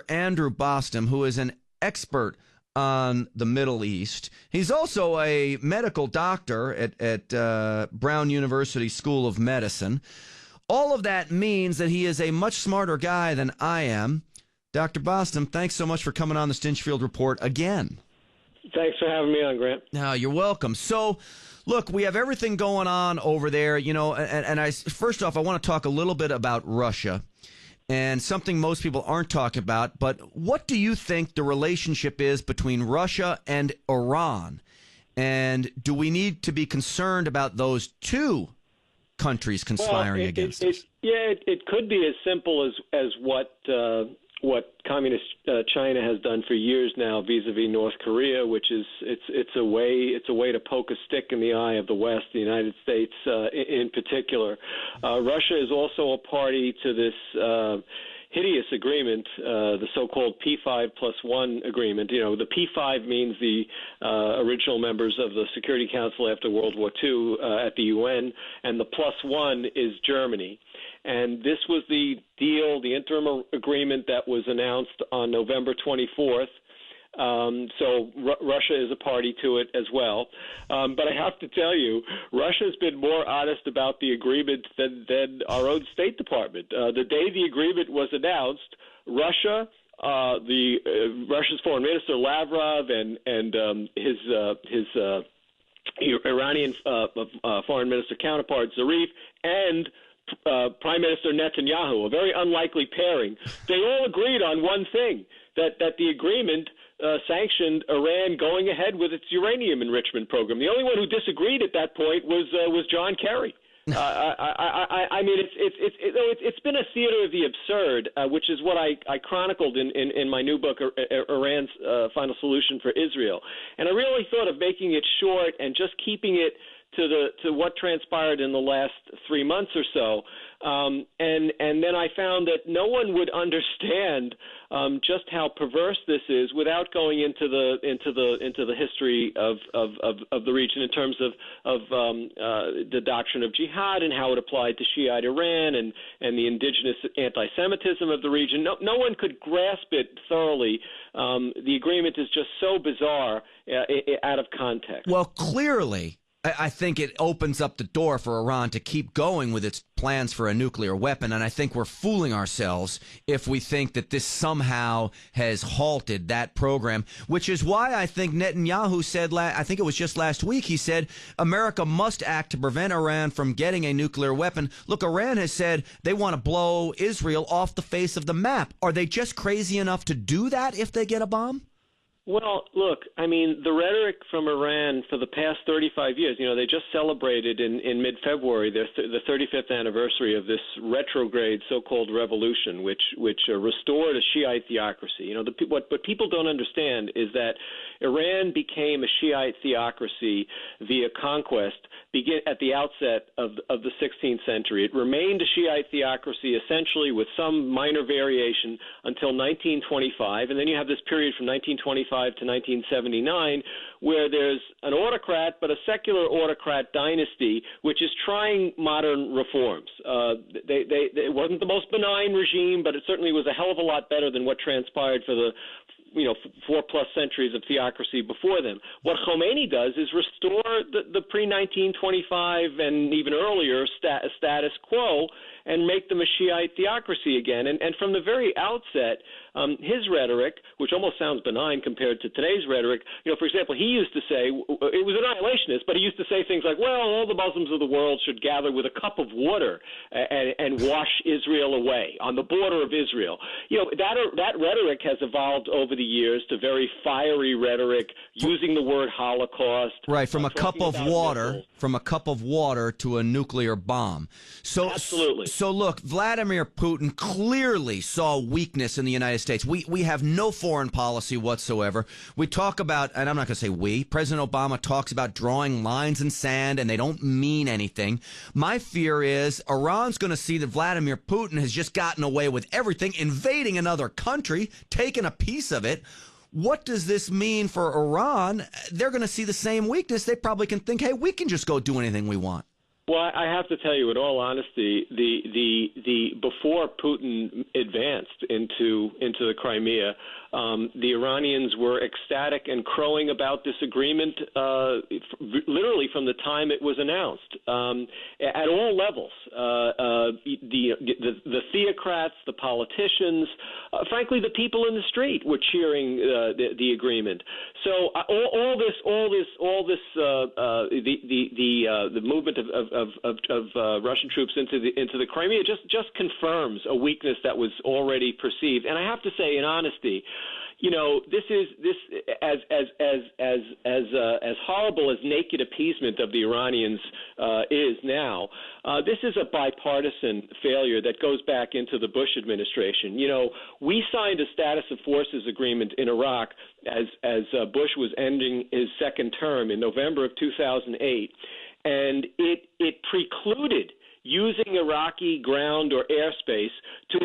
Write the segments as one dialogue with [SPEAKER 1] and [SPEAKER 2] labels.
[SPEAKER 1] Andrew Bostom, who is an expert on the Middle East. He's also a medical doctor at Brown University School of Medicine. All of that means that he is a much smarter guy than I am. Dr. Bostom, thanks so much for coming on the Stinchfield Report again.
[SPEAKER 2] Thanks for having me on, Grant.
[SPEAKER 1] No, you're welcome. So, look, we have everything going on over there, and first off, I want to talk a little bit about Russia and something most people aren't talking about, but what do you think the relationship is between Russia and Iran? And do we need to be concerned about those two countries conspiring against us?
[SPEAKER 2] It could be as simple as what communist China has done for years now vis-a-vis North Korea, which is it's a way to poke a stick in the eye of the West, the United States in particular. Russia is also a party to this hideous agreement, the so-called P5+1 agreement. The P5 means the original members of the Security Council after World War II at the UN, and the +1 is Germany. And this was the deal, the interim agreement that was announced on November 24th. So Russia is a party to it as well. But I have to tell you, Russia's been more honest about the agreement than our own State Department. The day the agreement was announced, Russia's Foreign Minister Lavrov and his Iranian Foreign Minister counterpart Zarif and Prime Minister Netanyahu, a very unlikely pairing, they all agreed on one thing, that the agreement sanctioned Iran going ahead with its uranium enrichment program. The only one who disagreed at that point was John Kerry. I mean, it's been a theater of the absurd, which is what I chronicled in my new book, Iran's Final Solution for Israel. And I really thought of making it short and just keeping it to what transpired in the last 3 months or so, and then I found that no one would understand just how perverse this is without going into the history of the region in terms of the doctrine of jihad and how it applied to Shiite Iran and the indigenous anti-Semitism of the region. No one could grasp it thoroughly. The agreement is just so bizarre out of context.
[SPEAKER 1] Well, clearly, I think it opens up the door for Iran to keep going with its plans for a nuclear weapon, and I think we're fooling ourselves if we think that this somehow has halted that program, which is why I think Netanyahu said, I think it was just last week, he said America must act to prevent Iran from getting a nuclear weapon. Look, Iran has said they want to blow Israel off the face of the map. Are they just crazy enough to do that if they get a bomb?
[SPEAKER 2] Well, look, I mean, the rhetoric from Iran for the past 35 years, they just celebrated in mid-February the 35th anniversary of this retrograde so-called revolution, which restored a Shiite theocracy. What people don't understand is that Iran became a Shiite theocracy via conquest at the outset of the 16th century. It remained a Shiite theocracy essentially with some minor variation until 1925, and then you have this period from 1925 to 1979, where there's an autocrat, but a secular autocrat dynasty, which is trying modern reforms. It wasn't the most benign regime, but it certainly was a hell of a lot better than what transpired for the 4+ centuries of theocracy before them. What Khomeini does is restore the pre-1925 and even earlier status quo and make them a Shiite theocracy again. And from the very outset, his rhetoric, which almost sounds benign compared to today's rhetoric, for example, he used to say, it was annihilationist, but he used to say things like, well, all the Muslims of the world should gather with a cup of water and wash Israel away on the border of Israel. That rhetoric has evolved over the years to very fiery rhetoric, using the word Holocaust.
[SPEAKER 1] Right, from a cup of water to a nuclear bomb. So,
[SPEAKER 2] absolutely.
[SPEAKER 1] So look, Vladimir Putin clearly saw weakness in the United States. We have no foreign policy whatsoever. We talk about, and I'm not going to say we, President Obama talks about drawing lines in sand and they don't mean anything. My fear is Iran's going to see that Vladimir Putin has just gotten away with everything, invading another country, taking a piece of it. What does this mean for Iran? They're going to see the same weakness. They probably can think, hey, we can just go do anything we want.
[SPEAKER 2] Well, I have to tell you, in all honesty, the before Putin advanced into the Crimea, the Iranians were ecstatic and crowing about this agreement, literally from the time it was announced, at all levels. The theocrats, the politicians, frankly, the people in the street were cheering the agreement. So the movement of Russian troops into the Crimea just confirms a weakness that was already perceived. And I have to say, in honesty, this as horrible as naked appeasement of the Iranians is now. This is a bipartisan failure that goes back into the Bush administration. We signed a status of forces agreement in Iraq as Bush was ending his second term in November of 2008. And it precluded using Iraqi ground or airspace to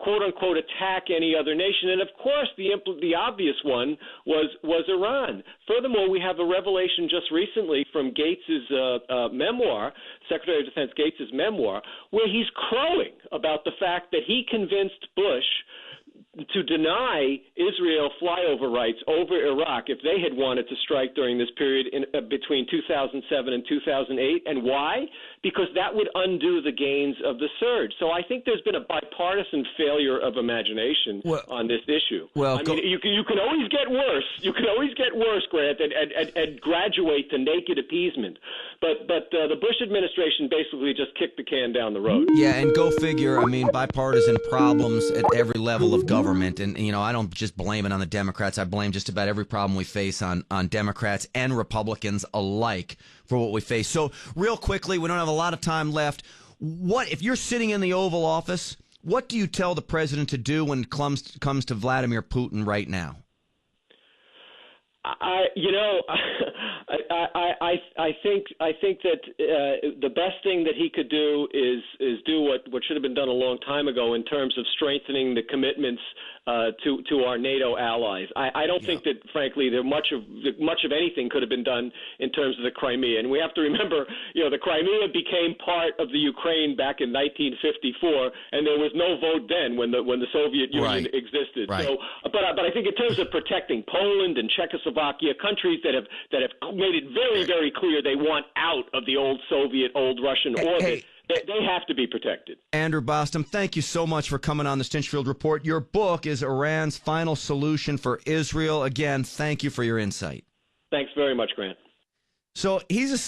[SPEAKER 2] quote unquote attack any other nation. And of course, the obvious one was Iran. Furthermore, we have a revelation just recently from Gates's memoir, Secretary of Defense Gates's memoir, where he's crowing about the fact that he convinced Bush to deny Israel flyover rights over Iraq if they had wanted to strike during this period between 2007 and 2008. And why? Because that would undo the gains of the surge. So I think there's been a bipartisan failure of imagination on this issue.
[SPEAKER 1] Well,
[SPEAKER 2] you can always get worse. You can always get worse, Grant, and graduate to naked appeasement. But the Bush administration basically just kicked the can down the road.
[SPEAKER 1] Yeah, and go figure. I mean, bipartisan problems at every level of government. And, I don't just blame it on the Democrats. I blame just about every problem we face on Democrats and Republicans alike for what we face. So real quickly, we don't have a lot of time left. If you're sitting in the Oval Office, what do you tell the president to do when it comes to Vladimir Putin right now?
[SPEAKER 2] I think that the best thing that he could do is do what should have been done a long time ago in terms of strengthening the commitments to our NATO allies. I don't think that, frankly, much of anything could have been done in terms of the Crimea. And we have to remember, the Crimea became part of the Ukraine back in 1954, and there was no vote then when the Soviet Union existed.
[SPEAKER 1] Right.
[SPEAKER 2] So, but I think in terms of protecting Poland and Czechoslovakia, countries that have made it very, very clear they want out of the old Soviet, old Russian orbit. They have to be protected.
[SPEAKER 1] Andrew Bostom, thank you so much for coming on the Stinchfield Report. Your book is Iran's Final Solution for Israel. Again, thank you for your insight.
[SPEAKER 2] Thanks very much, Grant.
[SPEAKER 1] So he's a